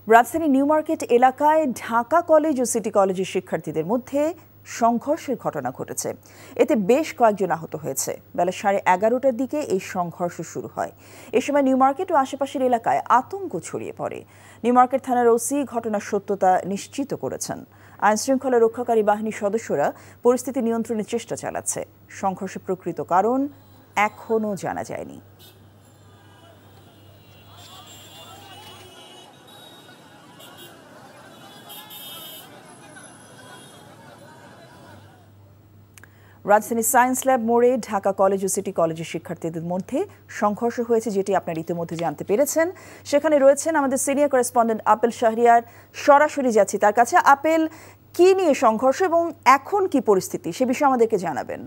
রাজধানী new market এলাকায় Dhaka college ও city কলেজের শিক্ষার্থীদের মধ্যে সংঘর্ষের ঘটনা ঘটেছে। এতে বেশ কয়েকজন আহত হয়েছে। বেলা 11:30টার দিকে এই সংঘর্ষ শুরু হয়। এ সময় নিউ মার্কেট ও আশেপাশের এলাকায় আতঙ্ক ছড়িয়ে পড়ে। নিউ মার্কেট থানার ওসি ঘটনার সত্যতা নিশ্চিত করেছেন। আইনশৃঙ্খলা রক্ষাকারী বাহিনীর সদস্যরা পরিস্থিতি নিয়ন্ত্রণের চেষ্টা চালাচ্ছে। সংঘর্ষের প্রকৃত কারণ এখনও জানা যায়নি। রাজধানী সায়েন্স ল্যাব মোড়ে ঢাকা কলেজ ও সিটি কলেজের শিক্ষার্থীদের মধ্যে সংঘর্ষ হয়েছে, যেটি আপনারা ইতিমধ্যে জানতে পেরেছেন। সেখানে রয়েছেন আমাদের সিনিয়র করেসপন্ডেন্ট আপেল শাহরিয়ার। সরাসরি যাচ্ছি তার কাছে। আপেল, কি নিয়ে সংঘর্ষ এবং এখন কি পরিস্থিতি সে বিষয়ে আমাদেরকে জানাবেন।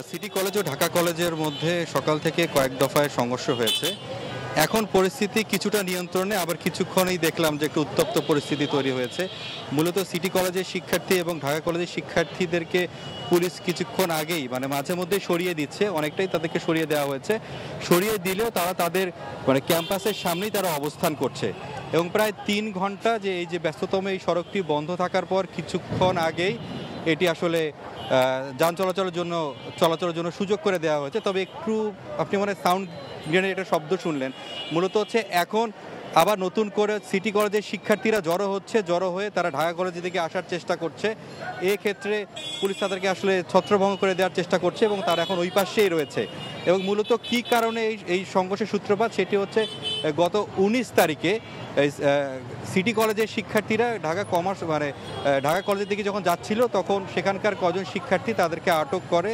সিটি কলেজ ও ঢাকা কলেজের মধ্যে সকাল থেকে কয়েক দফায় সংঘর্ষ হয়েছে। এখন পরিস্থিতি কিছুটা নিয়ন্ত্রণে, আবার কিছুক্ষণেই দেখলাম যে একটু উত্তপ্ত পরিস্থিতি তৈরি হয়েছে। মূলত সিটি কলেজের শিক্ষার্থী এবং ঢাকা কলেজের শিক্ষার্থীদেরকে পুলিশ কিছুক্ষণ আগেই মাঝে মধ্যে সরিয়ে দিচ্ছে, অনেকটাই তাদেরকে সরিয়ে দেওয়া হয়েছে। সরিয়ে দিলেও তারা তাদের ক্যাম্পাসের সামনেই তারা অবস্থান করছে এবং প্রায় 3 ঘন্টা যে এই যে ব্যস্ততম এই সড়কটি বন্ধ থাকার পর কিছুক্ষণ আগেই এটি আসলে যান চলাচলের জন্য সুযোগ করে দেওয়া হয়েছে। তবে একটু আপনি সাউন্ড গ্রেনেডের শব্দ শুনলেন। মূলত হচ্ছে এখন আবার নতুন করে সিটি কলেজের শিক্ষার্থীরা জড়ো হয়ে তারা ঢাকা কলেজের দিকে আসার চেষ্টা করছে। এক্ষেত্রে পুলিশ তাদেরকে আসলে ছত্রভঙ্গ করে দেওয়ার চেষ্টা করছে এবং তারা এখন ওই পাশেই রয়েছে। এবং মূলত কি কারণে এই সংঘর্ষের সূত্রপাত সেটি হচ্ছে গত 19 তারিখে সিটি কলেজের শিক্ষার্থীরা ঢাকা কলেজের দিকে যখন যাচ্ছিল তখন সেখানকার কজন শিক্ষার্থী তাদেরকে আটক করে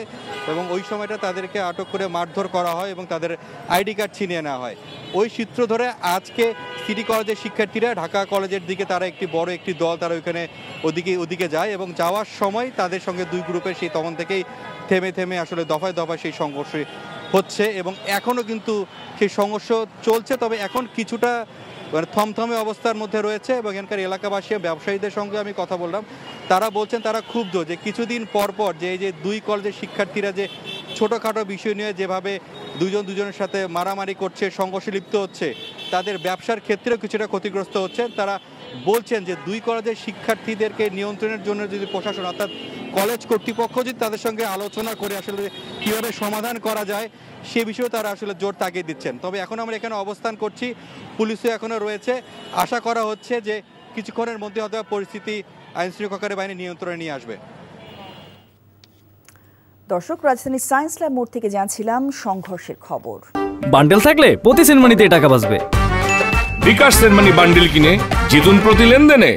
এবং ওই সময়টা তাদেরকে আটক করে মারধর করা হয় এবং তাদের আইডি কার্ড ছিনিয়ে নেওয়া হয়। ওই সূত্র ধরে আজকে সিটি কলেজের শিক্ষার্থীরা ঢাকা কলেজের দিকে তারা বড় একটি দল তারা ওদিকে যায় এবং যাওয়ার সময় তাদের সঙ্গে দুই গ্রুপের সেই তখন থেকেই থেমে আসলে দফায় দফায় সেই সংঘর্ষ হচ্ছে এবং এখনও কিন্তু সেই সংঘর্ষ চলছে। তবে এখন কিছুটা থমথমে অবস্থার মধ্যে রয়েছে এবং এখানকার এলাকাবাসী ব্যবসায়ীদের সঙ্গে আমি কথা বললাম। তারা বলছেন তারা ক্ষুব্ধ যে কিছুদিন পর যে এই যে দুই কলেজের শিক্ষার্থীরা যে ছোটোখাটো বিষয় নিয়ে যেভাবে দুজনের সাথে মারামারি করছে, সংঘর্ষে লিপ্ত হচ্ছে, তাদের ব্যবসার ক্ষেত্রেও কিছুটা ক্ষতিগ্রস্ত হচ্ছে। তারা বলছেন যে দুই কলেজের শিক্ষার্থীদেরকে নিয়ন্ত্রণের জন্য যদি প্রশাসন অর্থাৎ কলেজ কর্তৃপক্ষ যদি তাদের সঙ্গে আলোচনা করে আসলে কীভাবে সমাধান করা যায় সে বিষয়েও তারা আসলে জোর তাগিদ দিচ্ছেন। তবে এখন আমরা এখানে অবস্থান করছি, পুলিশও এখনও রয়েছে। আশা করা হচ্ছে যে কিছুক্ষণের মধ্যে হয়তো পরিস্থিতি আইনশৃঙ্খলা বাহিনী নিয়ন্ত্রণে নিয়ে আসবে। দর্শক, রাজধানী সায়েন্স ল্যাব মোড় থেকে জানছিলাম সংঘর্ষের খবর। বান্ডেল থাকলে প্রতি সেনমানিতে টাকা বাঁচবে। বিকাশ সেনমানি বান্ডেল কিনে জিতুন প্রতি লেনদেনে।